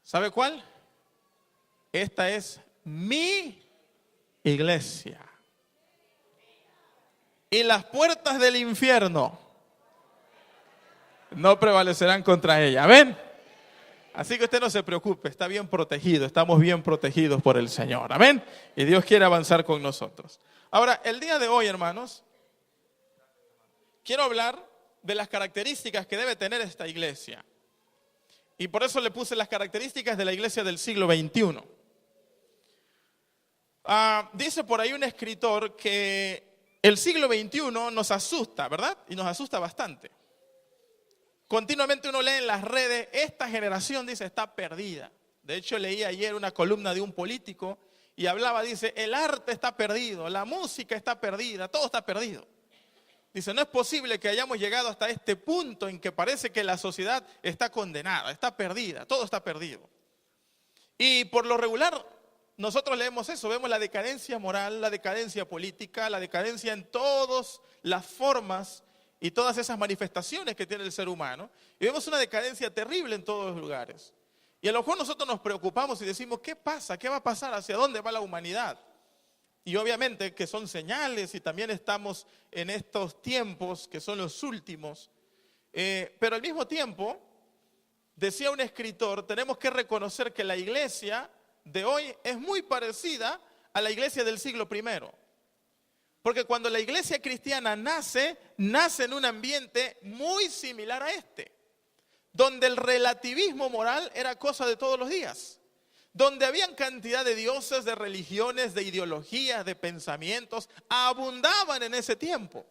¿Sabe cuál? Esta es mi iglesia. Y las puertas del infierno no prevalecerán contra ella. ¿Amén? Así que usted no se preocupe, está bien protegido, estamos bien protegidos por el Señor. Amén. Y Dios quiere avanzar con nosotros. Ahora, el día de hoy, hermanos, quiero hablar de las características que debe tener esta iglesia. Y por eso le puse las características de la iglesia del siglo XXI. Dice por ahí un escritor que el siglo XXI nos asusta, ¿verdad? Y nos asusta bastante. Continuamente uno lee en las redes, esta generación, dice, está perdida. De hecho, leí ayer una columna de un político y hablaba, dice, el arte está perdido, la música está perdida, todo está perdido. Dice, no es posible que hayamos llegado hasta este punto en que parece que la sociedad está condenada, está perdida, todo está perdido. Y por lo regular, nosotros leemos eso, vemos la decadencia moral, la decadencia política, la decadencia en todas las formas y todas esas manifestaciones que tiene el ser humano. Y vemos una decadencia terrible en todos los lugares. Y a lo mejor nosotros nos preocupamos y decimos, ¿qué pasa? ¿Qué va a pasar? ¿Hacia dónde va la humanidad? Y obviamente que son señales y también estamos en estos tiempos que son los últimos. Pero al mismo tiempo, decía un escritor, tenemos que reconocer que la iglesia de hoy es muy parecida a la iglesia del siglo I. Porque cuando la iglesia cristiana nace en un ambiente muy similar a este, donde el relativismo moral era cosa de todos los días, donde habían cantidad de dioses, de religiones, de ideologías, de pensamientos, abundaban en ese tiempo.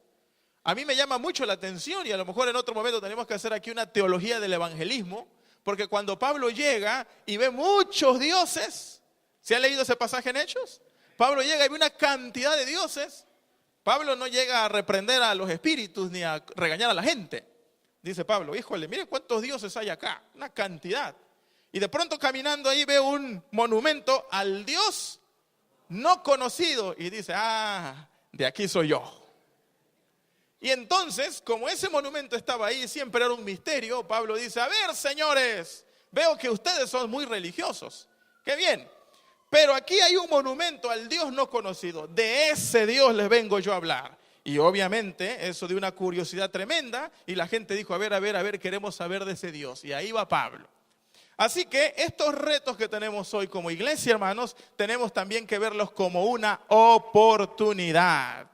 A mí me llama mucho la atención y a lo mejor en otro momento tenemos que hacer aquí una teología del evangelismo, porque cuando Pablo llega y ve muchos dioses, ¿se ha leído ese pasaje en Hechos? Pablo llega y ve una cantidad de dioses. Pablo no llega a reprender a los espíritus ni a regañar a la gente. Dice Pablo, híjole, mire cuántos dioses hay acá, una cantidad. Y de pronto caminando ahí ve un monumento al Dios no conocido y dice, de aquí soy yo. Y entonces, como ese monumento estaba ahí, siempre era un misterio, Pablo dice, a ver, señores, veo que ustedes son muy religiosos. Qué bien. Pero aquí hay un monumento al Dios no conocido. De ese Dios les vengo yo a hablar. Y obviamente eso dio una curiosidad tremenda y la gente dijo, a ver, queremos saber de ese Dios. Y ahí va Pablo. Así que estos retos que tenemos hoy como iglesia, hermanos, tenemos también que verlos como una oportunidad.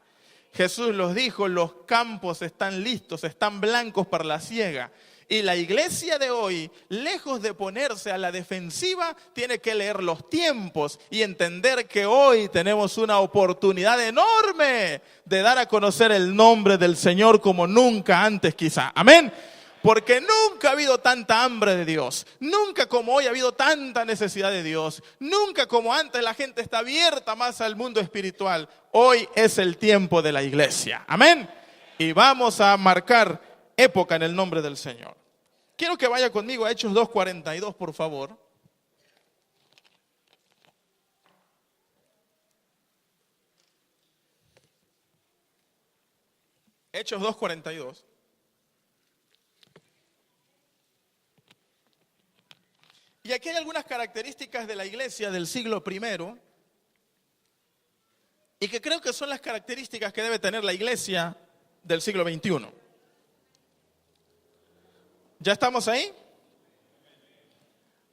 Jesús los dijo, los campos están listos, están blancos para la siega. Y la iglesia de hoy, lejos de ponerse a la defensiva, tiene que leer los tiempos y entender que hoy tenemos una oportunidad enorme de dar a conocer el nombre del Señor como nunca antes quizá. Amén. Porque nunca ha habido tanta hambre de Dios, nunca como hoy ha habido tanta necesidad de Dios, nunca como antes la gente está abierta más al mundo espiritual. Hoy es el tiempo de la iglesia. Amén. Y vamos a marcar época en el nombre del Señor. Quiero que vaya conmigo a Hechos 2:42, por favor. Hechos 2:42. Y aquí hay algunas características de la iglesia del siglo I y que creo que son las características que debe tener la iglesia del siglo XXI. ¿Ya estamos ahí?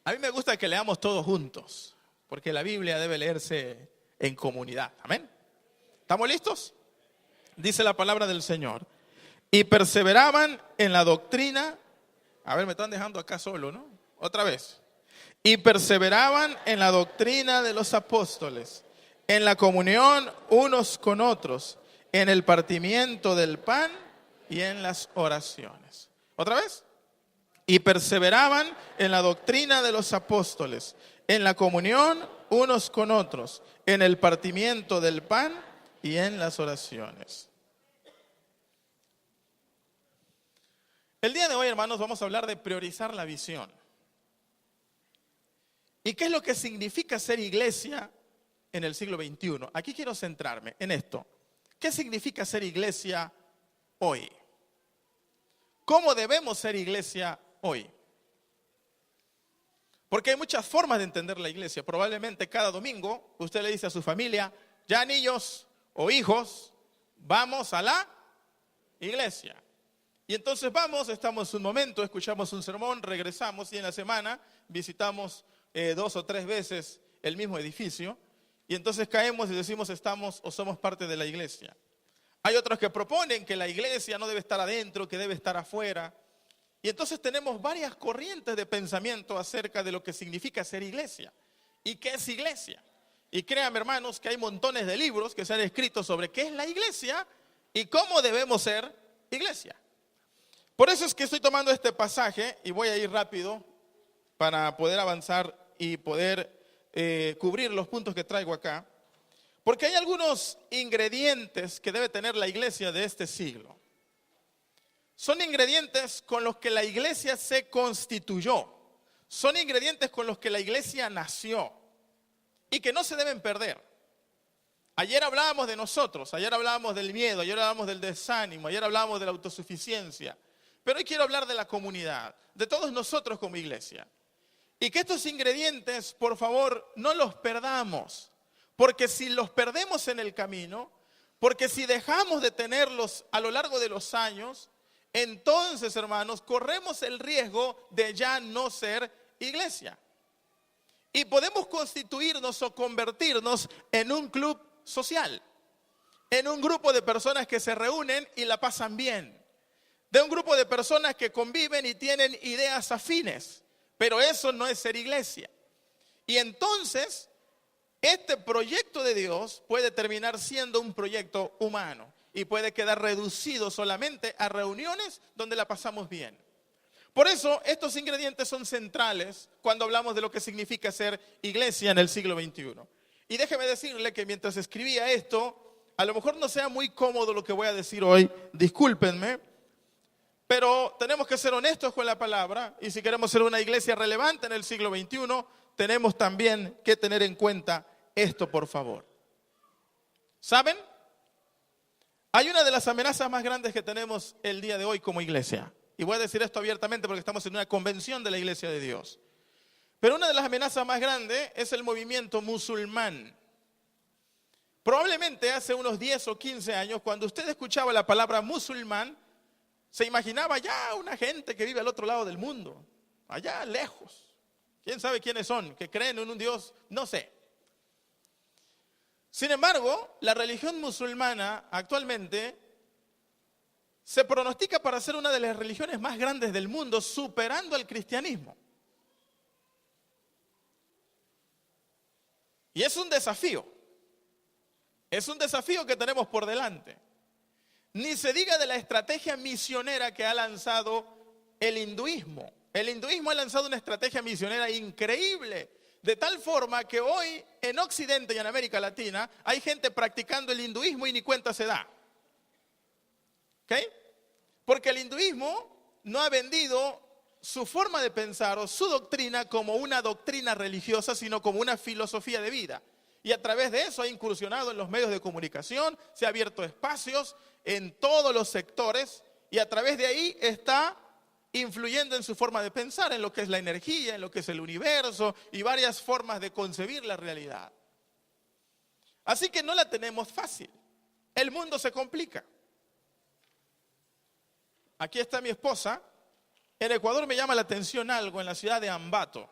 A mí me gusta que leamos todos juntos, porque la Biblia debe leerse en comunidad. Amén. ¿Estamos listos? Dice la palabra del Señor. Y perseveraban en la doctrina. A ver, me están dejando acá solo, ¿no? Otra vez. Y perseveraban en la doctrina de los apóstoles, en la comunión unos con otros, en el partimiento del pan y en las oraciones. ¿Otra vez? Y perseveraban en la doctrina de los apóstoles, en la comunión unos con otros, en el partimiento del pan y en las oraciones. El día de hoy, hermanos, vamos a hablar de priorizar la visión. ¿Y qué es lo que significa ser iglesia en el siglo XXI? Aquí quiero centrarme en esto. ¿Qué significa ser iglesia hoy? ¿Cómo debemos ser iglesia hoy? Porque hay muchas formas de entender la iglesia. Probablemente cada domingo usted le dice a su familia, ya niños o hijos, vamos a la iglesia. Y entonces vamos, estamos un momento, escuchamos un sermón, regresamos y en la semana visitamos 2 o 3 veces el mismo edificio. Y entonces caemos y decimos estamos o somos parte de la iglesia. Hay otros que proponen que la iglesia no debe estar adentro, que debe estar afuera. Y entonces tenemos varias corrientes de pensamiento acerca de lo que significa ser iglesia. ¿Y qué es iglesia? Y créanme, hermanos, que hay montones de libros que se han escrito sobre qué es la iglesia y cómo debemos ser iglesia. Por eso es que estoy tomando este pasaje y voy a ir rápido para poder avanzar y poder cubrir los puntos que traigo acá. Porque hay algunos ingredientes que debe tener la iglesia de este siglo. Son ingredientes con los que la iglesia se constituyó. Son ingredientes con los que la iglesia nació y que no se deben perder. Ayer hablábamos de nosotros, ayer hablábamos del miedo, ayer hablábamos del desánimo, ayer hablábamos de la autosuficiencia. Pero hoy quiero hablar de la comunidad, de todos nosotros como iglesia. Y que estos ingredientes, por favor, no los perdamos. Porque si los perdemos en el camino, porque si dejamos de tenerlos a lo largo de los años, entonces, hermanos, corremos el riesgo de ya no ser iglesia. Y podemos constituirnos o convertirnos en un club social, en un grupo de personas que se reúnen y la pasan bien, de un grupo de personas que conviven y tienen ideas afines, pero eso no es ser iglesia. Y entonces, este proyecto de Dios puede terminar siendo un proyecto humano y puede quedar reducido solamente a reuniones donde la pasamos bien. Por eso, estos ingredientes son centrales cuando hablamos de lo que significa ser iglesia en el siglo XXI. Y déjeme decirle que mientras escribía esto, a lo mejor no sea muy cómodo lo que voy a decir hoy, discúlpenme, pero tenemos que ser honestos con la palabra y si queremos ser una iglesia relevante en el siglo XXI, tenemos también que tener en cuenta esto, por favor. ¿Saben? Hay una de las amenazas más grandes que tenemos el día de hoy como iglesia. Y voy a decir esto abiertamente porque estamos en una convención de la Iglesia de Dios. Pero una de las amenazas más grandes es el movimiento musulmán. Probablemente hace unos 10 o 15 años, cuando usted escuchaba la palabra musulmán, se imaginaba ya una gente que vive al otro lado del mundo, allá lejos. ¿Quién sabe quiénes son? Que creen en un Dios, no sé. Sin embargo, la religión musulmana actualmente se pronostica para ser una de las religiones más grandes del mundo, superando al cristianismo. Y es un desafío. Es un desafío que tenemos por delante. Ni se diga de la estrategia misionera que ha lanzado el hinduismo. El hinduismo ha lanzado una estrategia misionera increíble, de tal forma que hoy en Occidente y en América Latina hay gente practicando el hinduismo y ni cuenta se da. ¿Ok? Porque el hinduismo no ha vendido su forma de pensar o su doctrina como una doctrina religiosa, sino como una filosofía de vida. Y a través de eso ha incursionado en los medios de comunicación, se ha abierto espacios en todos los sectores y a través de ahí está influyendo en su forma de pensar, en lo que es la energía, en lo que es el universo y varias formas de concebir la realidad. Así que no la tenemos fácil. El mundo se complica. Aquí está mi esposa. En Ecuador me llama la atención algo en la ciudad de Ambato.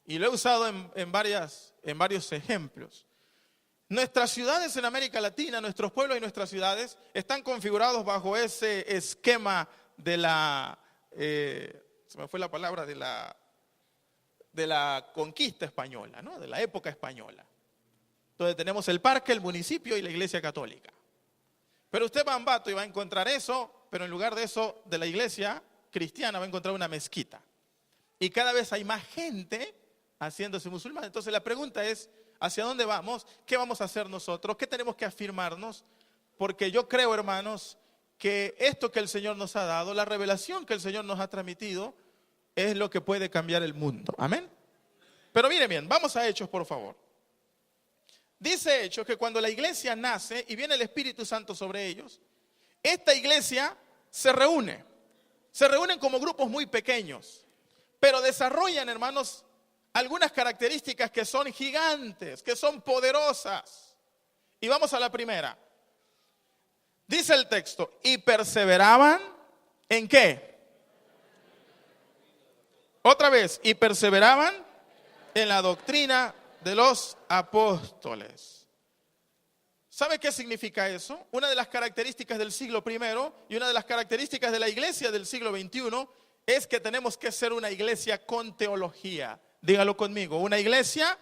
Y lo he usado en varios ejemplos. Nuestras ciudades en América Latina, nuestros pueblos y nuestras ciudades están configurados bajo ese esquema de la, se me fue la palabra, de la conquista española, ¿no? De la época española. Entonces tenemos el parque, el municipio y la iglesia católica. Pero usted va a Ambato y va a encontrar eso, pero en lugar de eso, de la iglesia cristiana, va a encontrar una mezquita. Y cada vez hay más gente haciéndose musulmán. Entonces la pregunta es, ¿hacia dónde vamos? ¿Qué vamos a hacer nosotros? ¿Qué tenemos que afirmarnos? Porque yo creo, hermanos, que esto que el Señor nos ha dado, la revelación que el Señor nos ha transmitido, es lo que puede cambiar el mundo. ¿Amén? Pero miren bien, vamos a Hechos, por favor. Dice Hechos que cuando la iglesia nace y viene el Espíritu Santo sobre ellos, esta iglesia se reúnen como grupos muy pequeños. pero desarrollan, hermanos, algunas características que son gigantes, que son poderosas. Y vamos a la primera. Dice el texto, y perseveraban, ¿en qué? Otra vez, y perseveraban en la doctrina de los apóstoles. ¿Sabe qué significa eso? Una de las características del siglo I y una de las características de la iglesia del siglo XXI es que tenemos que ser una iglesia con teología. Dígalo conmigo, una iglesia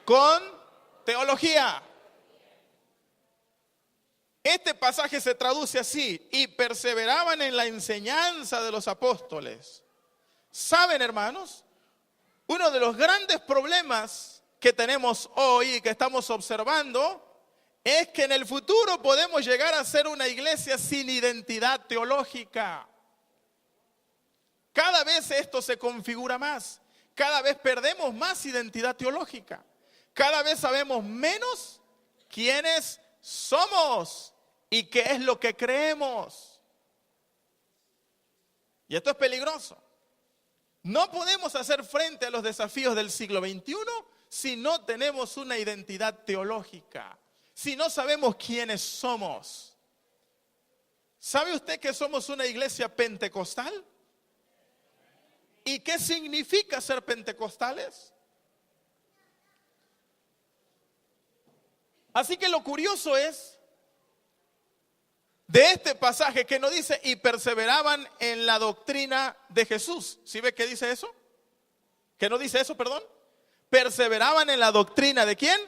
con teología. Este pasaje se traduce así, y perseveraban en la enseñanza de los apóstoles. ¿Saben, hermanos? Uno de los grandes problemas que tenemos hoy y que estamos observando es que en el futuro podemos llegar a ser una iglesia sin identidad teológica. Cada vez esto se configura más. Cada vez perdemos más identidad teológica. Cada vez sabemos menos quiénes somos y qué es lo que creemos. Y esto es peligroso. No podemos hacer frente a los desafíos del siglo XXI si no tenemos una identidad teológica, si no sabemos quiénes somos. ¿Sabe usted que somos una iglesia pentecostal? ¿Y qué significa ser pentecostales? Así que lo curioso es de este pasaje que nos dice, y perseveraban en la doctrina de Jesús. ¿Sí ve que dice eso? ¿Que no dice eso, perdón? Perseveraban en la doctrina ¿de quién?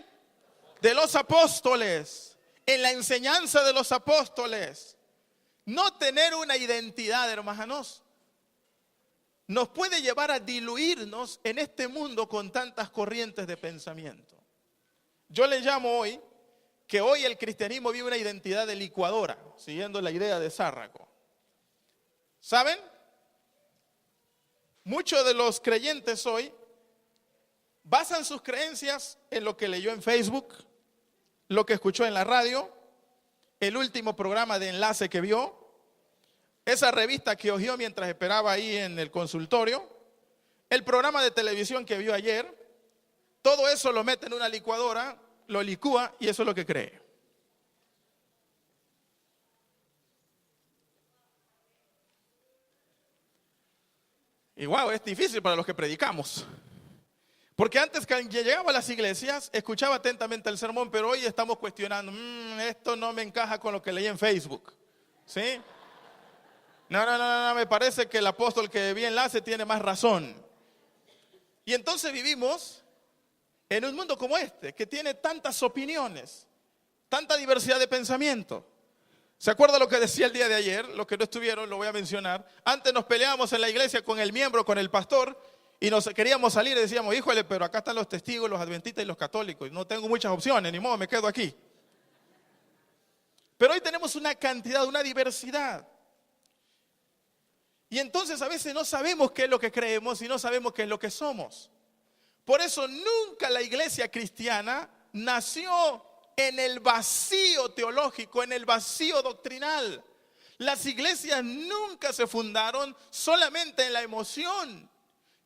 De los apóstoles, en la enseñanza de los apóstoles. No tener una identidad, hermanos, nos puede llevar a diluirnos en este mundo con tantas corrientes de pensamiento. Yo le llamo hoy que hoy el cristianismo vive una identidad de licuadora, siguiendo la idea de Zárraco. ¿Saben? Muchos de los creyentes hoy basan sus creencias en lo que leyó en Facebook, lo que escuchó en la radio, el último programa de enlace que vio, esa revista que hojeó mientras esperaba ahí en el consultorio, el programa de televisión que vio ayer. Todo eso lo mete en una licuadora, lo licúa y eso es lo que cree. Y wow, es difícil para los que predicamos. Porque antes que llegaba a las iglesias, escuchaba atentamente el sermón, pero hoy estamos cuestionando, esto no me encaja con lo que leí en Facebook. ¿Sí? No, me parece que el apóstol que vi enlace tiene más razón. Y entonces vivimos en un mundo como este, que tiene tantas opiniones, tanta diversidad de pensamiento. ¿Se acuerda lo que decía el día de ayer? Los que no estuvieron, lo voy a mencionar. Antes nos peleábamos en la iglesia con el miembro, con el pastor, y nos queríamos salir y decíamos, híjole, pero acá están los testigos, los adventistas y los católicos. No tengo muchas opciones, ni modo, me quedo aquí. Pero hoy tenemos una cantidad, una diversidad. Y entonces a veces no sabemos qué es lo que creemos y no sabemos qué es lo que somos. Por eso nunca la iglesia cristiana nació en el vacío teológico, en el vacío doctrinal. Las iglesias nunca se fundaron solamente en la emoción.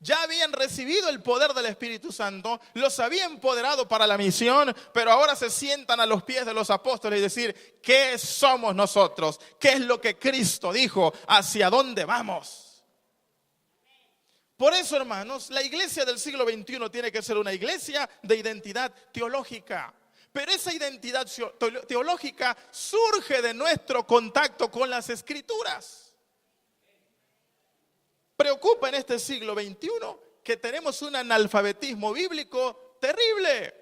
Ya habían recibido el poder del Espíritu Santo, los había empoderado para la misión, pero ahora se sientan a los pies de los apóstoles y decir, ¿qué somos nosotros? ¿Qué es lo que Cristo dijo? ¿Hacia dónde vamos? Por eso, hermanos, la iglesia del siglo XXI tiene que ser una iglesia de identidad teológica. Pero esa identidad teológica surge de nuestro contacto con las Escrituras. Preocupa en este siglo XXI que tenemos un analfabetismo bíblico terrible,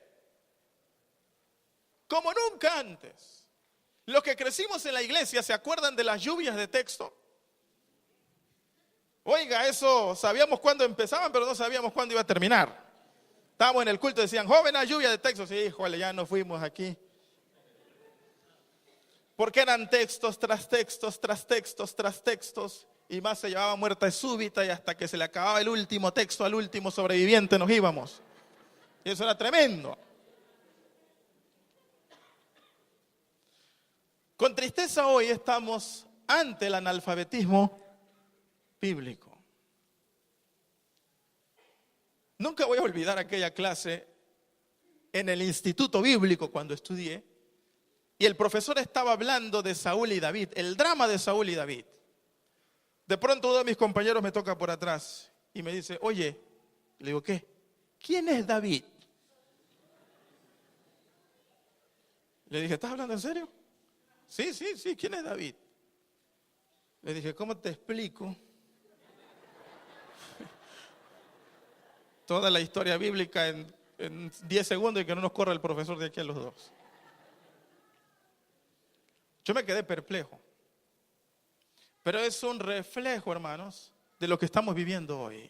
como nunca antes. Los que crecimos en la iglesia, ¿se acuerdan de las lluvias de texto? Oiga, eso sabíamos cuándo empezaban, pero no sabíamos cuándo iba a terminar. Estábamos en el culto y decían, jóvenes, lluvia de textos. Sí, híjole, ya nos fuimos aquí. Porque eran textos tras textos, tras textos, tras textos. Y más se llevaba muerte súbita y hasta que se le acababa el último texto al último sobreviviente nos íbamos. Y eso era tremendo. Con tristeza hoy estamos ante el analfabetismo bíblico. Nunca voy a olvidar aquella clase en el Instituto Bíblico cuando estudié, y el profesor estaba hablando de Saúl y David, el drama de Saúl y David. De pronto uno de mis compañeros me toca por atrás y me dice, oye, le digo, ¿qué? ¿Quién es David? Le dije, ¿estás hablando en serio? Sí, ¿quién es David? Le dije, ¿cómo te explico toda la historia bíblica en 10 segundos y que no nos corra el profesor de aquí a los dos? Yo me quedé perplejo. Pero es un reflejo, hermanos, de lo que estamos viviendo hoy.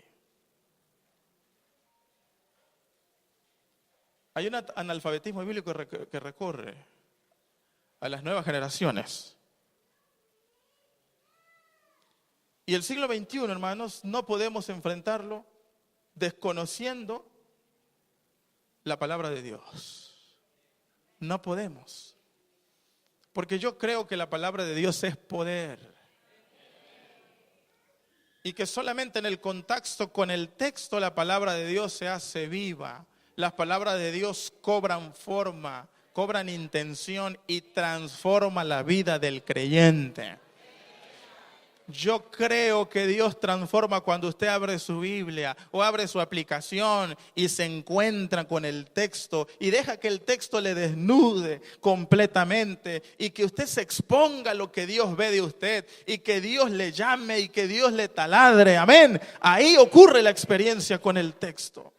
Hay un analfabetismo bíblico que recorre a las nuevas generaciones. Y el siglo XXI, hermanos, no podemos enfrentarlo desconociendo la palabra de Dios. No podemos. Porque yo creo que la palabra de Dios es poder. Y que solamente en el contacto con el texto la palabra de Dios se hace viva. Las palabras de Dios cobran forma, cobran intención y transforma la vida del creyente. Yo creo que Dios transforma cuando usted abre su Biblia o abre su aplicación y se encuentra con el texto y deja que el texto le desnude completamente y que usted se exponga a lo que Dios ve de usted y que Dios le llame y que Dios le taladre. Amén. Ahí ocurre la experiencia con el texto.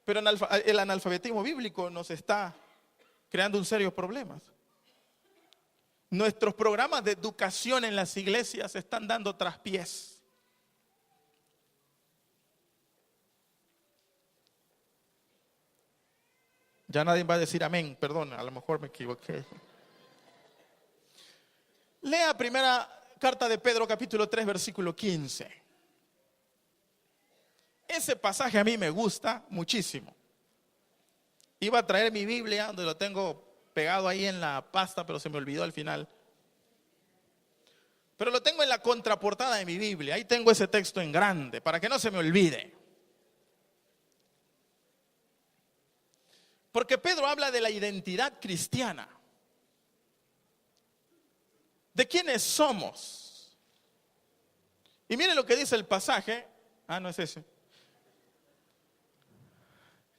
Pero el analfabetismo bíblico nos está creando un serio problema. Nuestros programas de educación en las iglesias están dando traspiés. Ya nadie va a decir amén, perdón, a lo mejor me equivoqué. Lea primera carta de Pedro, capítulo 3, versículo 15. Ese pasaje a mí me gusta muchísimo. Iba a traer mi Biblia, donde lo tengo pegado ahí en la pasta, pero se me olvidó al final. Pero lo tengo en la contraportada de mi Biblia. Ahí tengo ese texto en grande, para que no se me olvide. Porque Pedro habla de la identidad cristiana. ¿De quiénes somos? Y miren lo que dice el pasaje. No es ese.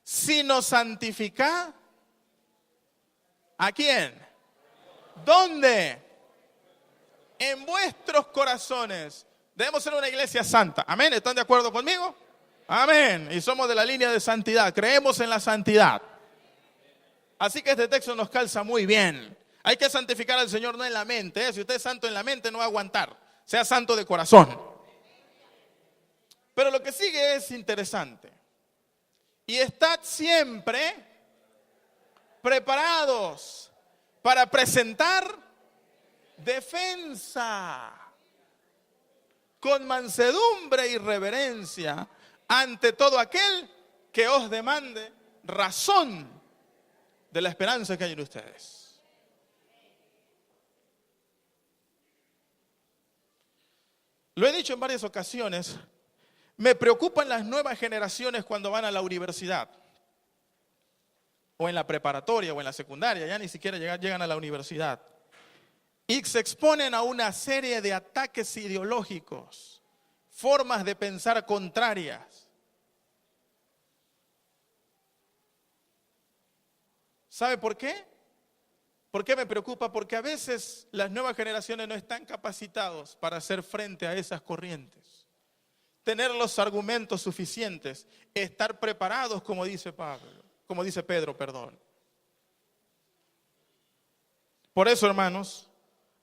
Si nos santifica, ¿a quién? ¿Dónde? En vuestros corazones. Debemos ser una iglesia santa. Amén. ¿Están de acuerdo conmigo? Amén. Y somos de la línea de santidad. Creemos en la santidad. Así que este texto nos calza muy bien. Hay que santificar al Señor no en la mente. Si usted es santo en la mente no va a aguantar. Sea santo de corazón. Pero lo que sigue es interesante. Y estad siempre preparados para presentar defensa con mansedumbre y reverencia ante todo aquel que os demande razón de la esperanza que hay en ustedes. Lo he dicho en varias ocasiones, me preocupan las nuevas generaciones cuando van a la universidad o en la preparatoria o en la secundaria, ya ni siquiera llegan a la universidad. Y se exponen a una serie de ataques ideológicos, formas de pensar contrarias. ¿Sabe por qué? ¿Por qué me preocupa? Porque a veces las nuevas generaciones no están capacitados para hacer frente a esas corrientes. Tener los argumentos suficientes, estar preparados, como dice Pedro. Por eso, hermanos,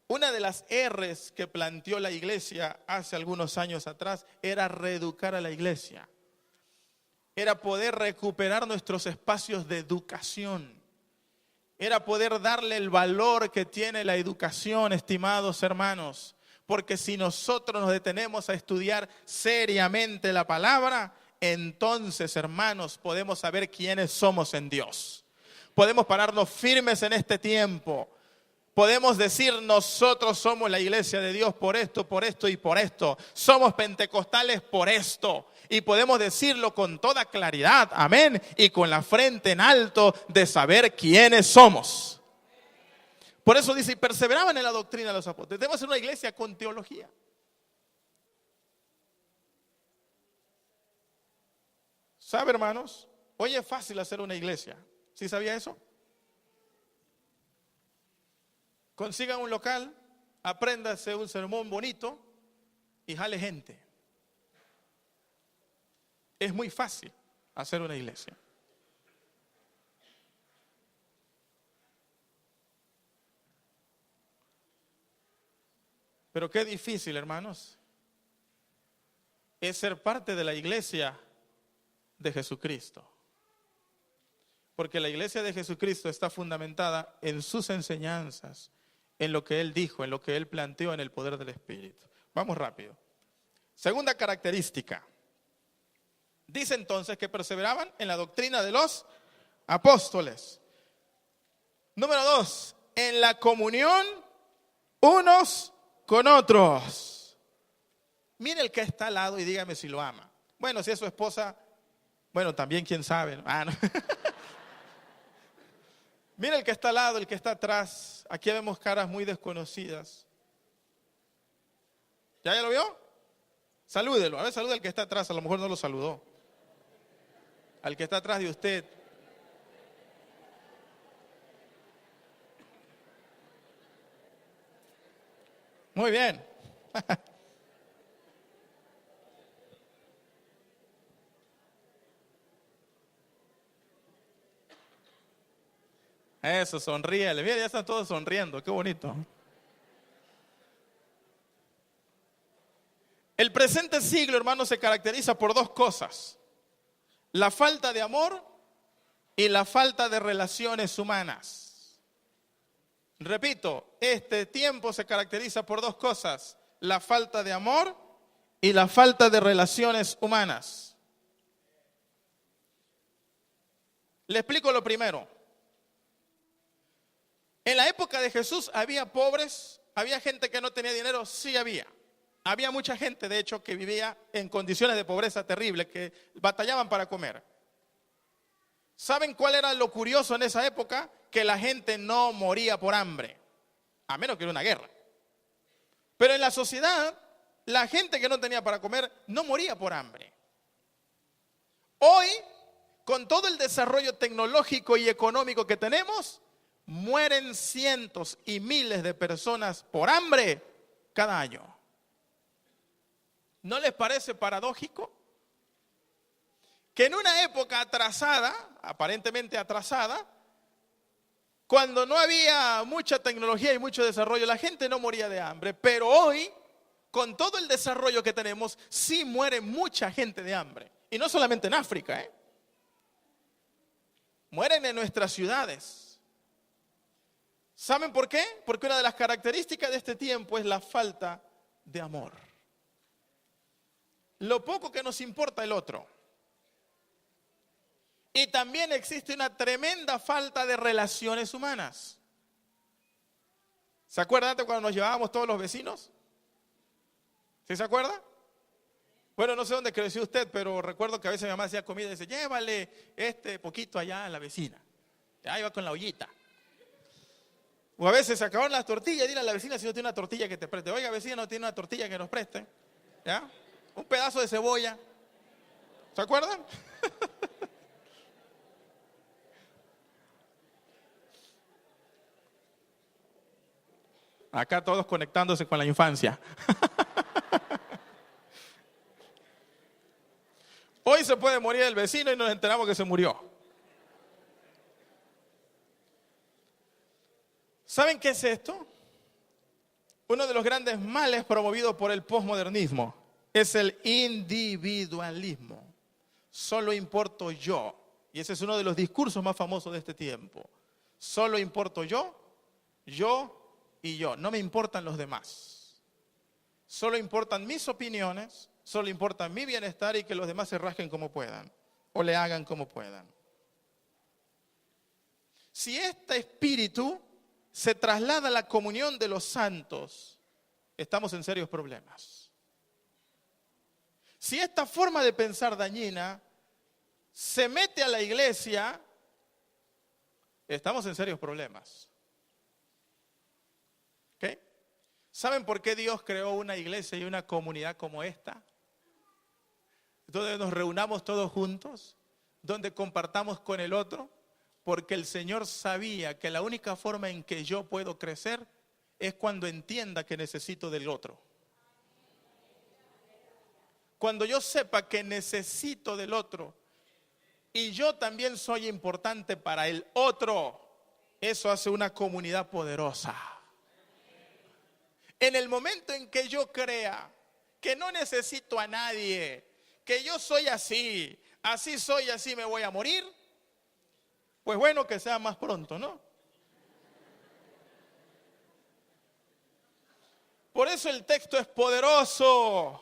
una de las R's que planteó la iglesia hace algunos años atrás era reeducar a la iglesia. Era poder recuperar nuestros espacios de educación. Era poder darle el valor que tiene la educación, estimados hermanos. Porque si nosotros nos detenemos a estudiar seriamente la palabra, entonces, hermanos, podemos saber quiénes somos en Dios. Podemos pararnos firmes en este tiempo. Podemos decir nosotros somos la iglesia de Dios por esto y por esto. Somos pentecostales por esto. Y podemos decirlo con toda claridad, amén, y con la frente en alto de saber quiénes somos. Por eso dice, y perseveraban en la doctrina de los apóstoles. Debemos ser una iglesia con teología. ¿Sabe, hermanos? Hoy es fácil hacer una iglesia. ¿Sí sabía eso? Consigan un local, apréndase un sermón bonito y jale gente. Es muy fácil hacer una iglesia. Pero qué difícil, hermanos, es ser parte de la iglesia de Jesucristo. Porque la iglesia de Jesucristo está fundamentada en sus enseñanzas, en lo que Él dijo, en lo que Él planteó en el poder del Espíritu. Vamos rápido. Segunda característica. Dice entonces que perseveraban en la doctrina de los apóstoles. Número 2, en la comunión unos con otros. Mire el que está al lado y dígame si lo ama. Bueno, si es su esposa, bueno, también quién sabe, ¿no? No. Mira el que está al lado, el que está atrás. Aquí vemos caras muy desconocidas. ¿Ya lo vio? Salúdelo. A ver, saluda al que está atrás. A lo mejor no lo saludó. Al que está atrás de usted. Muy bien. Eso, sonríele. Mira, ya están todos sonriendo. Qué bonito. El presente siglo, hermanos, se caracteriza por dos cosas. La falta de amor y la falta de relaciones humanas. Repito, este tiempo se caracteriza por dos cosas. La falta de amor y la falta de relaciones humanas. Le explico lo primero. En la época de Jesús había pobres, había gente que no tenía dinero, sí había. Había mucha gente, de hecho, que vivía en condiciones de pobreza terrible, que batallaban para comer. ¿Saben cuál era lo curioso en esa época? Que la gente no moría por hambre, a menos que era una guerra. Pero en la sociedad, la gente que no tenía para comer no moría por hambre. Hoy, con todo el desarrollo tecnológico y económico que tenemos, mueren cientos y miles de personas por hambre cada año. ¿No les parece paradójico? Que en una época atrasada, aparentemente atrasada, cuando no había mucha tecnología y mucho desarrollo, la gente no moría de hambre. Pero hoy, con todo el desarrollo que tenemos, sí muere mucha gente de hambre. Y no solamente en África, mueren en nuestras ciudades. ¿Saben por qué? Porque una de las características de este tiempo es la falta de amor. Lo poco que nos importa el otro. Y también existe una tremenda falta de relaciones humanas. ¿Se acuerdan de cuando nos llevábamos todos los vecinos? ¿Sí se acuerda? Bueno, no sé dónde creció usted, pero recuerdo que a veces mi mamá hacía comida y dice, llévale este poquito allá a la vecina. Ahí va con la ollita. O a veces se acabaron las tortillas y dile a la vecina si no tiene una tortilla que te preste. Oiga, vecina, no tiene una tortilla que nos preste. ¿Ya? Un pedazo de cebolla. ¿Se acuerdan? Acá todos conectándose con la infancia. Hoy se puede morir el vecino y nos enteramos que se murió. ¿Saben qué es esto? Uno de los grandes males promovidos por el posmodernismo es el individualismo. Solo importo yo. Y ese es uno de los discursos más famosos de este tiempo. Solo importo yo y yo. No me importan los demás. Solo importan mis opiniones, solo importa mi bienestar y que los demás se rasquen como puedan o le hagan como puedan. Si este espíritu se traslada a la comunión de los santos, estamos en serios problemas. Si esta forma de pensar dañina se mete a la iglesia, estamos en serios problemas. ¿Ok? ¿Saben por qué Dios creó una iglesia y una comunidad como esta? Donde nos reunamos todos juntos, donde compartamos con el otro, porque el Señor sabía que la única forma en que yo puedo crecer es cuando entienda que necesito del otro. Cuando yo sepa que necesito del otro y yo también soy importante para el otro, eso hace una comunidad poderosa. En el momento en que yo crea que no necesito a nadie, que yo soy así, así soy, así me voy a morir, pues bueno, que sea más pronto, ¿no? Por eso el texto es poderoso.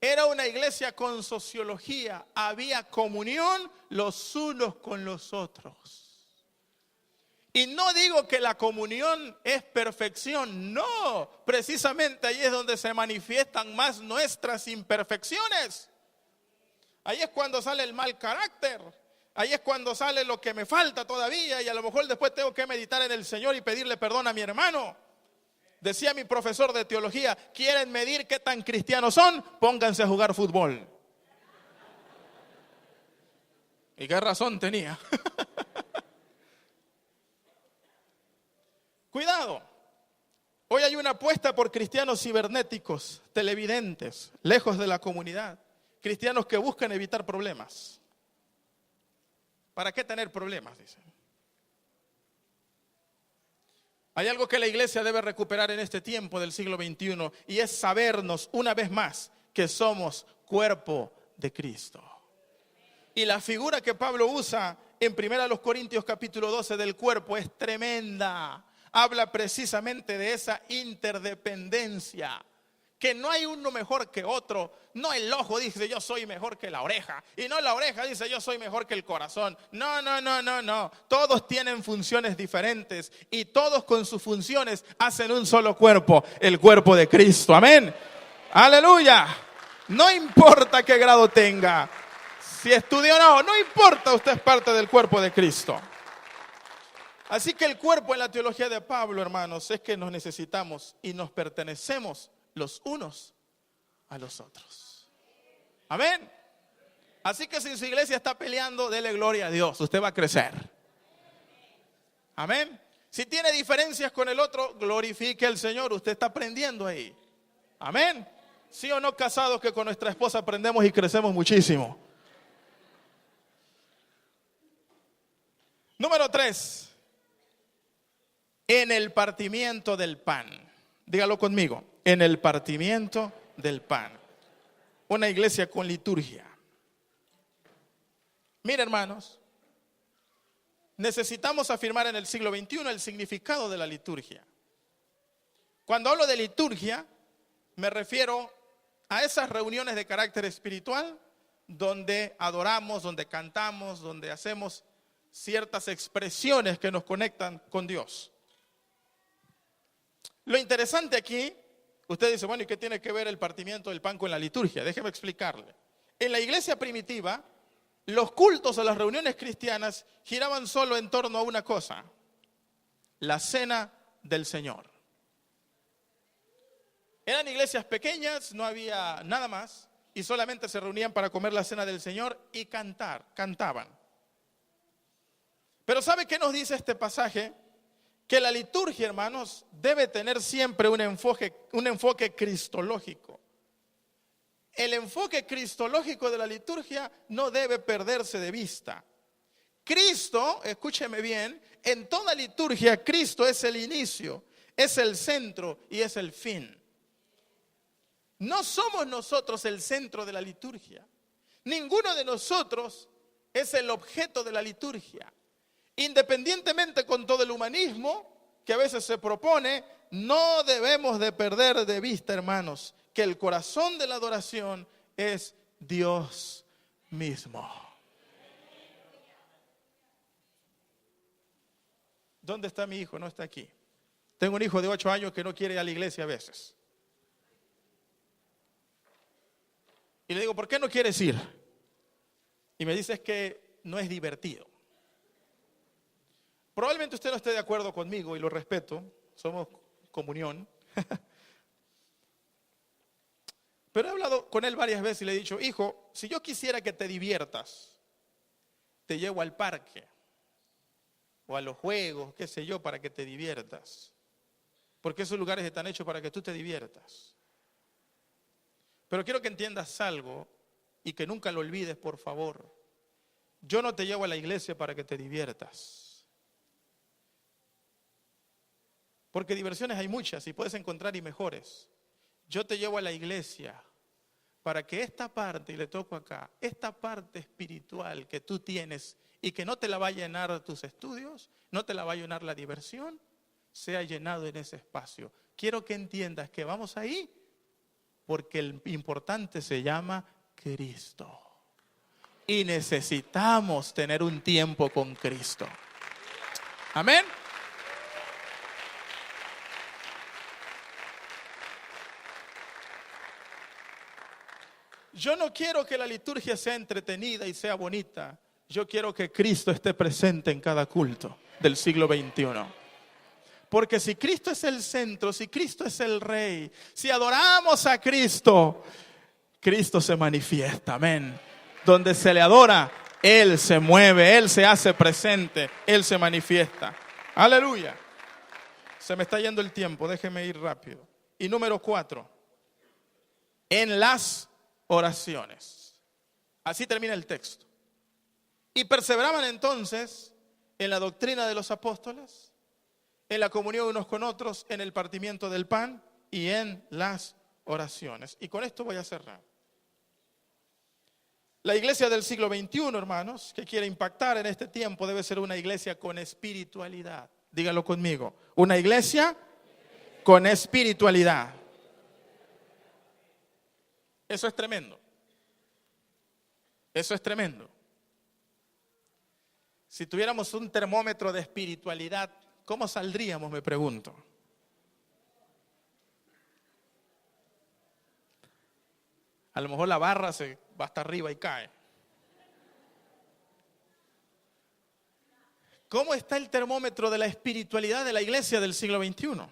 Era una iglesia con sociología, había comunión los unos con los otros. Y no digo que la comunión es perfección, no, precisamente ahí es donde se manifiestan más nuestras imperfecciones. Ahí es cuando sale el mal carácter, ahí es cuando sale lo que me falta todavía y a lo mejor después tengo que meditar en el Señor y pedirle perdón a mi hermano. Decía mi profesor de teología, ¿quieren medir qué tan cristianos son? Pónganse a jugar fútbol. ¿Y qué razón tenía? Cuidado, hoy hay una apuesta por cristianos cibernéticos, televidentes, lejos de la comunidad, cristianos que buscan evitar problemas. ¿Para qué tener problemas? Dicen. Hay algo que la iglesia debe recuperar en este tiempo del siglo XXI y es sabernos una vez más que somos cuerpo de Cristo. Y la figura que Pablo usa en 1 Corintios capítulo 12 del cuerpo es tremenda. Habla precisamente de esa interdependencia, que no hay uno mejor que otro. No el ojo dice yo soy mejor que la oreja, y no la oreja dice yo soy mejor que el corazón. No. Todos tienen funciones diferentes y todos con sus funciones hacen un solo cuerpo, el cuerpo de Cristo. Amén. Aleluya. No importa qué grado tenga, si estudió o no importa, usted es parte del cuerpo de Cristo. Así que el cuerpo en la teología de Pablo, hermanos, es que nos necesitamos y nos pertenecemos los unos a los otros. Amén. Así que si su iglesia está peleando, dele gloria a Dios, usted va a crecer. Amén. Si tiene diferencias con el otro, glorifique al Señor, usted está aprendiendo ahí. Amén. Sí o no, casados, que con nuestra esposa aprendemos y crecemos muchísimo. Número 3. En el partimiento del pan. Dígalo conmigo. En el partimiento del pan. Una iglesia con liturgia. Mira, hermanos, necesitamos afirmar en el siglo XXI el significado de la liturgia. Cuando hablo de liturgia, me refiero a esas reuniones de carácter espiritual donde adoramos, donde cantamos, donde hacemos ciertas expresiones que nos conectan con Dios. Lo interesante aquí, usted dice, bueno, ¿y qué tiene que ver el partimiento del pan con la liturgia? Déjeme explicarle. En la iglesia primitiva, los cultos o las reuniones cristianas giraban solo en torno a una cosa: la cena del Señor. Eran iglesias pequeñas, no había nada más, y solamente se reunían para comer la cena del Señor y cantaban. Pero ¿sabe qué nos dice este pasaje? Que la liturgia, hermanos, debe tener siempre un enfoque cristológico. El enfoque cristológico de la liturgia no debe perderse de vista. Cristo, escúcheme bien, en toda liturgia Cristo es el inicio, es el centro y es el fin. No somos nosotros el centro de la liturgia. Ninguno de nosotros es el objeto de la liturgia. Independientemente con todo el humanismo que a veces se propone, no debemos de perder de vista, hermanos, que el corazón de la adoración es Dios mismo. ¿Dónde está mi hijo? No está aquí. Tengo un hijo de 8 años que no quiere ir a la iglesia a veces. Y le digo, ¿por qué no quieres ir? Y me dice, es que no es divertido. Probablemente usted no esté de acuerdo conmigo y lo respeto. Somos comunión. Pero he hablado con él varias veces y le he dicho, hijo, si yo quisiera que te diviertas, te llevo al parque o a los juegos, qué sé yo, para que te diviertas. Porque esos lugares están hechos para que tú te diviertas. Pero quiero que entiendas algo y que nunca lo olvides, por favor. Yo no te llevo a la iglesia para que te diviertas. Porque diversiones hay muchas y puedes encontrar y mejores. Yo te llevo a la iglesia para que esta parte, y le toco acá, esta parte espiritual que tú tienes y que no te la va a llenar tus estudios, no te la va a llenar la diversión, sea llenado en ese espacio. Quiero que entiendas que vamos ahí porque el importante se llama Cristo. Y necesitamos tener un tiempo con Cristo. Amén. Yo no quiero que la liturgia sea entretenida y sea bonita. Yo quiero que Cristo esté presente en cada culto del siglo XXI. Porque si Cristo es el centro, si Cristo es el Rey, si adoramos a Cristo, Cristo se manifiesta, amén. Donde se le adora, Él se mueve, Él se hace presente, Él se manifiesta. Aleluya. Se me está yendo el tiempo, déjeme ir rápido. Y número 4, en las oraciones. Así termina el texto. Y perseveraban entonces en la doctrina de los apóstoles, en la comunión unos con otros, en el partimiento del pan y en las oraciones. Y con esto voy a cerrar. La iglesia del siglo XXI, hermanos, que quiere impactar en este tiempo, debe ser una iglesia con espiritualidad. Dígalo conmigo. Una iglesia con espiritualidad. Eso es tremendo. Eso es tremendo. Si tuviéramos un termómetro de espiritualidad, ¿cómo saldríamos? Me pregunto. A lo mejor la barra se va hasta arriba y cae. ¿Cómo está el termómetro de la espiritualidad de la iglesia del siglo XXI?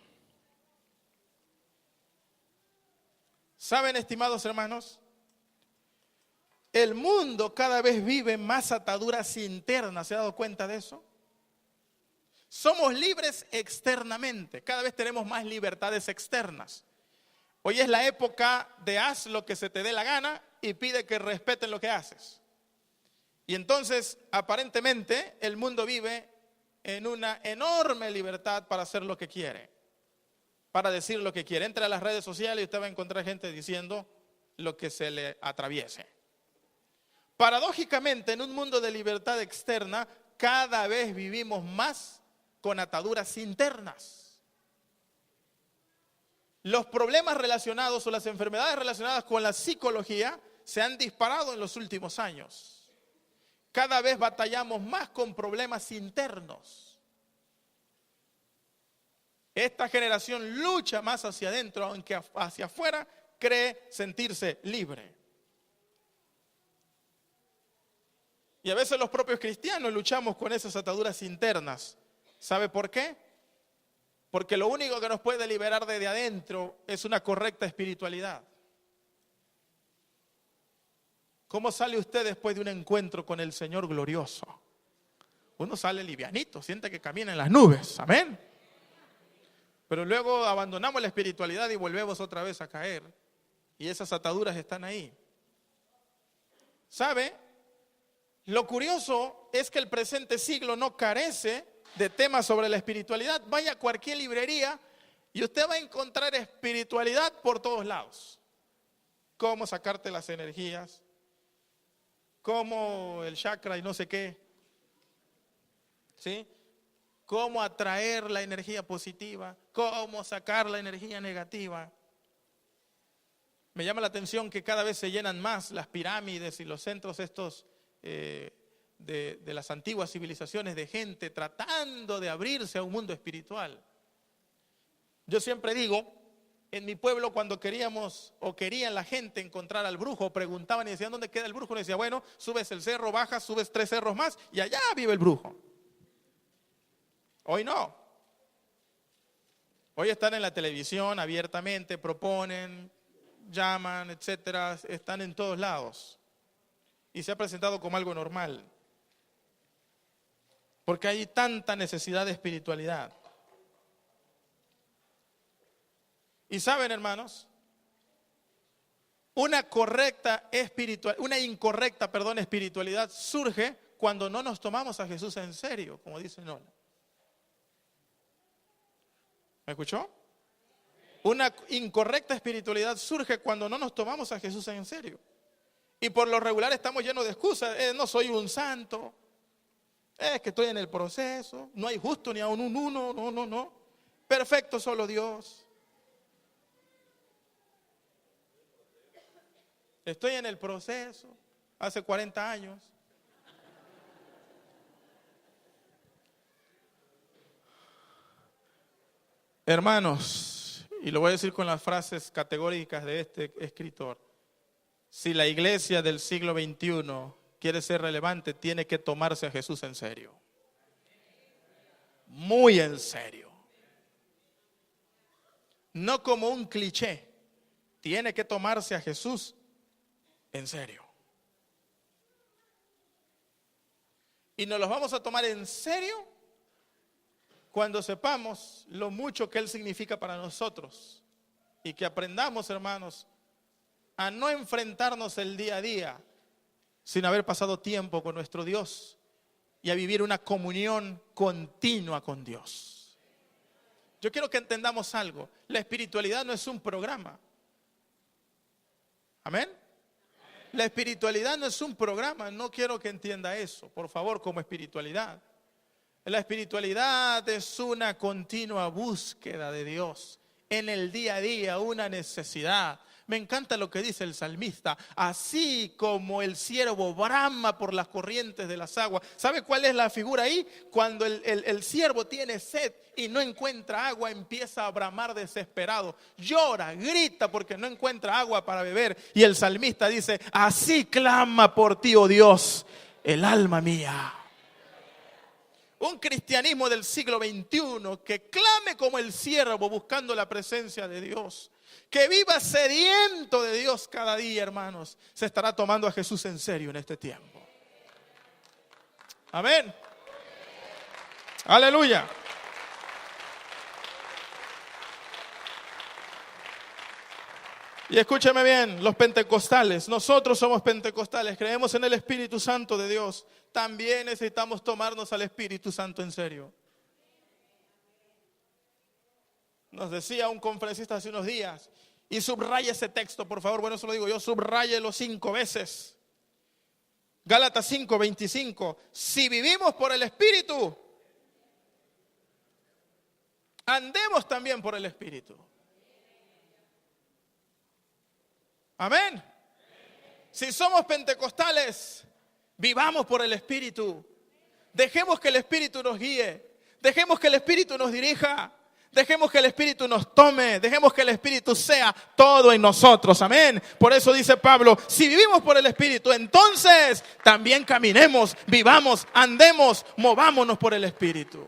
¿Saben, estimados hermanos? El mundo cada vez vive más ataduras internas. ¿Se ha dado cuenta de eso? Somos libres externamente. Cada vez tenemos más libertades externas. Hoy es la época de haz lo que se te dé la gana y pide que respeten lo que haces. Y entonces, aparentemente, el mundo vive en una enorme libertad para hacer lo que quiere, para decir lo que quiere. Entra a las redes sociales y usted va a encontrar gente diciendo lo que se le atraviese. Paradójicamente, en un mundo de libertad externa, cada vez vivimos más con ataduras internas. Los problemas relacionados o las enfermedades relacionadas con la psicología se han disparado en los últimos años. Cada vez batallamos más con problemas internos. Esta generación lucha más hacia adentro, aunque hacia afuera cree sentirse libre. Y a veces los propios cristianos luchamos con esas ataduras internas. ¿Sabe por qué? Porque lo único que nos puede liberar desde adentro es una correcta espiritualidad. ¿Cómo sale usted después de un encuentro con el Señor glorioso? Uno sale livianito, siente que camina en las nubes, amén. Pero luego abandonamos la espiritualidad y volvemos otra vez a caer. Y esas ataduras están ahí. ¿Sabe? Lo curioso es que el presente siglo no carece de temas sobre la espiritualidad. Vaya a cualquier librería y usted va a encontrar espiritualidad por todos lados. Cómo sacarte las energías, cómo el chakra y no sé qué, ¿sí? Cómo atraer la energía positiva, cómo sacar la energía negativa. Me llama la atención que cada vez se llenan más las pirámides y los centros estos de las antiguas civilizaciones, de gente tratando de abrirse a un mundo espiritual. Yo siempre digo, en mi pueblo cuando queríamos o querían la gente encontrar al brujo, preguntaban y decían, ¿dónde queda el brujo? Y decía, bueno, subes el cerro, bajas, subes 3 cerros más y allá vive el brujo. Hoy no. Hoy están en la televisión abiertamente, proponen, llaman, etcétera, están en todos lados. Y se ha presentado como algo normal. Porque hay tanta necesidad de espiritualidad. Y saben, hermanos, una incorrecta espiritualidad surge cuando no nos tomamos a Jesús en serio, como dice Nola. ¿Me escuchó? Una incorrecta espiritualidad surge cuando no nos tomamos a Jesús en serio. Y por lo regular estamos llenos de excusas. No soy un santo. Es que estoy en el proceso. No hay justo ni aun un uno. No. Perfecto solo Dios. Estoy en el proceso. Hace 40 años. Hermanos, y lo voy a decir con las frases categóricas de este escritor. Si la iglesia del siglo XXI quiere ser relevante, tiene que tomarse a Jesús en serio. Muy en serio. No como un cliché. Tiene que tomarse a Jesús en serio. Y nos los vamos a tomar en serio cuando sepamos lo mucho que Él significa para nosotros. Y que aprendamos, hermanos, a no enfrentarnos el día a día sin haber pasado tiempo con nuestro Dios y a vivir una comunión continua con Dios. Yo quiero que entendamos algo. La espiritualidad no es un programa. ¿Amén? La espiritualidad no es un programa. No quiero que entienda eso, por favor, como espiritualidad. La espiritualidad es una continua búsqueda de Dios en el día a día, una necesidad. Me encanta lo que dice el salmista, así como el ciervo brama por las corrientes de las aguas. ¿Sabe cuál es la figura ahí? Cuando el ciervo tiene sed y no encuentra agua, empieza a bramar desesperado. Llora, grita porque no encuentra agua para beber. Y el salmista dice, así clama por ti, oh Dios, el alma mía. Un cristianismo del siglo XXI que clame como el ciervo buscando la presencia de Dios. Que viva sediento de Dios cada día, hermanos. Se estará tomando a Jesús en serio en este tiempo. Amén. Aleluya. Y escúcheme bien, los pentecostales, nosotros somos pentecostales, creemos en el Espíritu Santo de Dios. También necesitamos tomarnos al Espíritu Santo en serio. Nos decía un conferencista hace unos días, y subraya ese texto, por favor. Bueno, eso lo digo yo, subráyelo 5 veces. Gálatas 5:25. Si vivimos por el Espíritu, andemos también por el Espíritu. Amén. Si somos pentecostales, vivamos por el Espíritu. Dejemos que el Espíritu nos guíe. Dejemos que el Espíritu nos dirija. Dejemos que el Espíritu nos tome. Dejemos que el Espíritu sea todo en nosotros. Amén. Por eso dice Pablo, si vivimos por el Espíritu, entonces también caminemos, vivamos, andemos, movámonos por el Espíritu.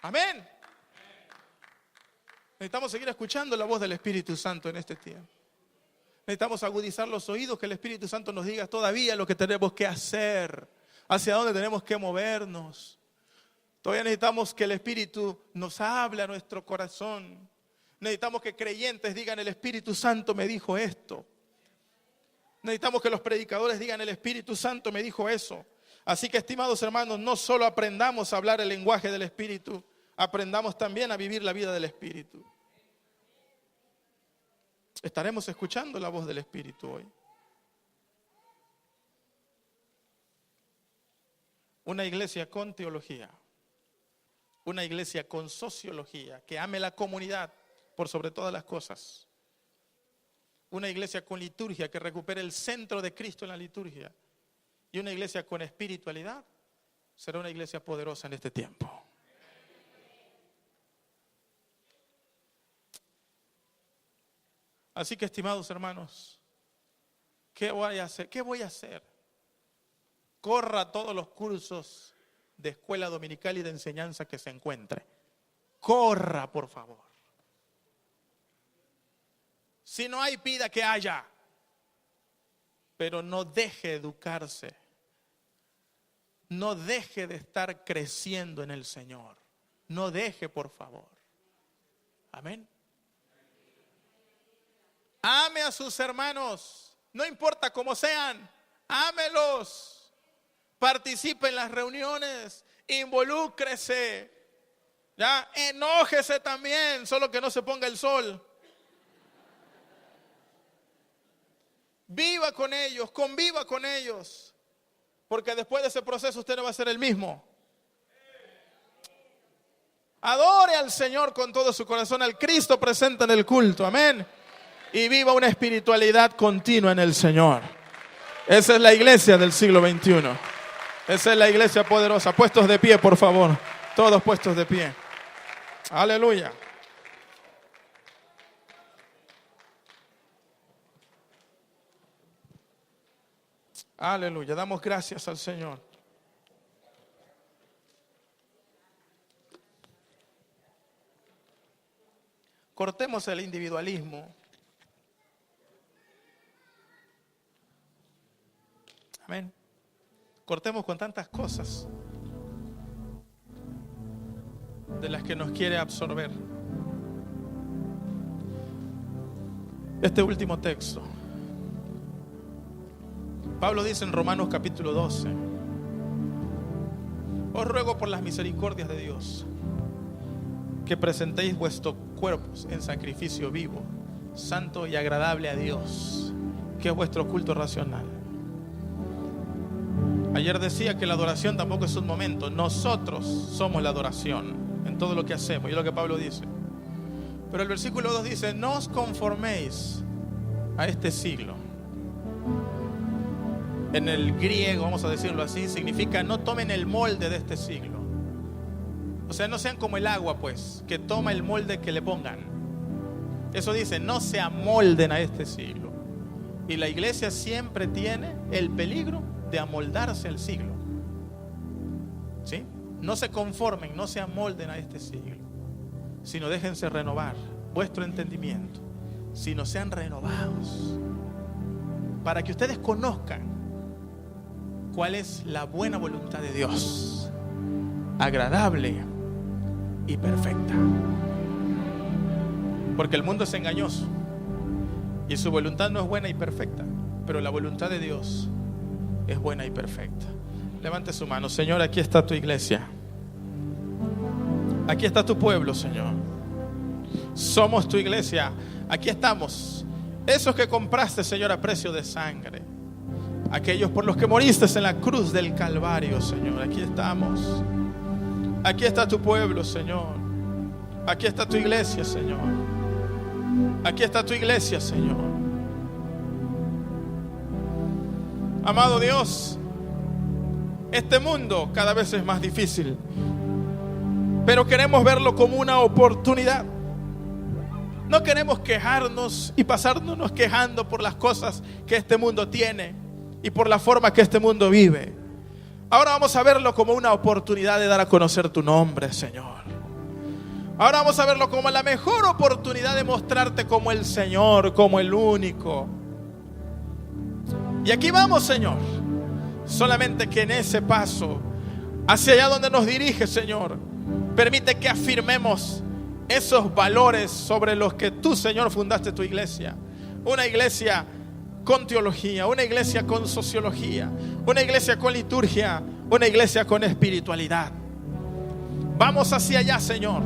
Amén. Necesitamos seguir escuchando la voz del Espíritu Santo en este tiempo. Necesitamos agudizar los oídos, que el Espíritu Santo nos diga todavía lo que tenemos que hacer, hacia dónde tenemos que movernos. Todavía necesitamos que el Espíritu nos hable a nuestro corazón. Necesitamos que creyentes digan, el Espíritu Santo me dijo esto. Necesitamos que los predicadores digan, el Espíritu Santo me dijo eso. Así que, estimados hermanos, no solo aprendamos a hablar el lenguaje del Espíritu, aprendamos también a vivir la vida del Espíritu. ¿Estaremos escuchando la voz del Espíritu hoy? Una iglesia con teología, una iglesia con sociología, que ame la comunidad por sobre todas las cosas. Una iglesia con liturgia, que recupere el centro de Cristo en la liturgia. Y una iglesia con espiritualidad será una iglesia poderosa en este tiempo. Así que, estimados hermanos, ¿qué voy a hacer? ¿Qué voy a hacer? Corra todos los cursos de escuela dominical y de enseñanza que se encuentre. Corra, por favor. Si no hay, pida que haya. Pero no deje de educarse. No deje de estar creciendo en el Señor. No deje, por favor. Amén. Ame a sus hermanos, no importa cómo sean, ámelos. Participe en las reuniones, involúcrese. Ya, enójese también, solo que no se ponga el sol. Viva con ellos, conviva con ellos, porque después de ese proceso usted no va a ser el mismo. Adore al Señor con todo su corazón, al Cristo presente en el culto, amén. Y viva una espiritualidad continua en el Señor. Esa es la iglesia del siglo XXI. Esa es la iglesia poderosa. Puestos de pie, por favor. Todos puestos de pie. Aleluya. Aleluya. Damos gracias al Señor. Cortemos el individualismo. Amén. Cortemos con tantas cosas de las que nos quiere absorber. Este último texto. Pablo dice en Romanos capítulo 12: os ruego por las misericordias de Dios que presentéis vuestros cuerpos en sacrificio vivo, santo y agradable a Dios, que es vuestro culto racional. Ayer decía que la adoración tampoco es un momento. Nosotros somos la adoración en todo lo que hacemos. Y es lo que Pablo dice. Pero el versículo 2 dice: no os conforméis a este siglo. En el griego, vamos a decirlo así, significa no tomen el molde de este siglo. O sea, no sean como el agua, pues, que toma el molde que le pongan. Eso dice, no se amolden a este siglo. Y la iglesia siempre tiene el peligro de amoldarse al siglo. ¿Sí? No se conformen, no se amolden a este siglo, sino déjense renovar vuestro entendimiento, sino sean renovados para que ustedes conozcan cuál es la buena voluntad de Dios, agradable y perfecta. Porque el mundo es engañoso y su voluntad no es buena y perfecta, pero la voluntad de Dios es buena y perfecta. Levante su mano. Señor, aquí está tu iglesia. Aquí está tu pueblo, Señor. Somos tu iglesia. Aquí estamos. Esos que compraste, Señor, a precio de sangre. Aquellos por los que moriste en la cruz del Calvario, Señor. Aquí estamos. Aquí está tu pueblo, Señor. Aquí está tu iglesia, Señor. Aquí está tu iglesia, Señor. Amado Dios, este mundo cada vez es más difícil, pero queremos verlo como una oportunidad. No queremos quejarnos y pasárnosnos quejando por las cosas que este mundo tiene y por la forma que este mundo vive. Ahora vamos a verlo como una oportunidad de dar a conocer tu nombre, Señor. Ahora vamos a verlo como la mejor oportunidad de mostrarte como el Señor, como el único. Y aquí vamos, Señor. Solamente que en ese paso hacia allá donde nos dirige, Señor, permite que afirmemos esos valores sobre los que tú, Señor, fundaste tu iglesia. Una iglesia con teología, una iglesia con sociología, una iglesia con liturgia, una iglesia con espiritualidad. Vamos hacia allá, Señor,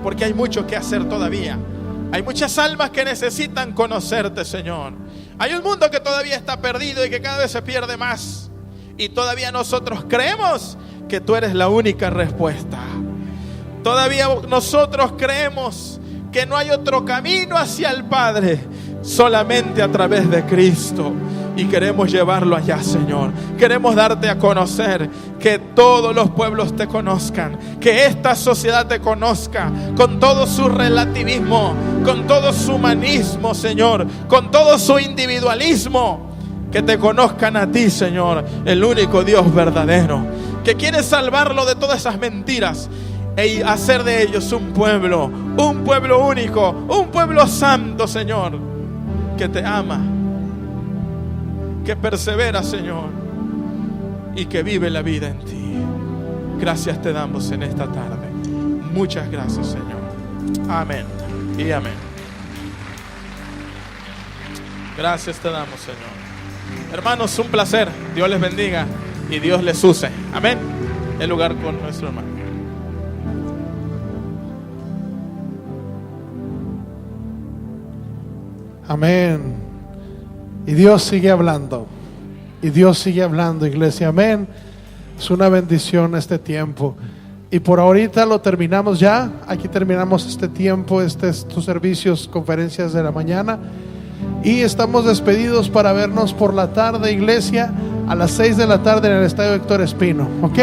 porque hay mucho que hacer todavía. Hay muchas almas que necesitan conocerte, Señor. Hay un mundo que todavía está perdido y que cada vez se pierde más. Y todavía nosotros creemos que tú eres la única respuesta. Todavía nosotros creemos que no hay otro camino hacia el Padre, solamente a través de Cristo. y queremos llevarlo allá, Señor. Queremos darte a conocer, que todos los pueblos te conozcan, que esta sociedad te conozca con todo su relativismo, con todo su humanismo, Señor, con todo su individualismo. Que te conozcan a ti, Señor, el único Dios verdadero, que quiere salvarlo de todas esas mentiras y hacer de ellos un pueblo único, un pueblo santo, Señor, que te ama, que persevera, Señor, y que vive la vida en ti. Gracias te damos en esta tarde. Muchas gracias, Señor. Amén y amén. Gracias te damos, Señor. Hermanos, un placer. Dios les bendiga y Dios les use. Amén. El lugar con nuestro hermano. Amén. Y Dios sigue hablando. Y Dios sigue hablando, iglesia. Amén. Es una bendición este tiempo. Y por ahorita lo terminamos ya. Aquí terminamos este tiempo, estos servicios, conferencias de la mañana. Y estamos despedidos para vernos por la tarde, iglesia, a las 6 de la tarde en el Estadio Héctor Espino. ¿Ok?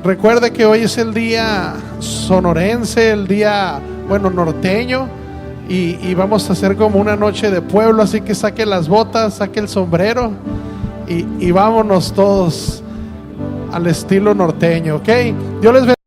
Recuerde que hoy es el día sonorense, el día, norteño. Y vamos a hacer como una noche de pueblo. Así que saque las botas, saque el sombrero y vámonos todos al estilo norteño. ¿Ok? Dios les bendiga.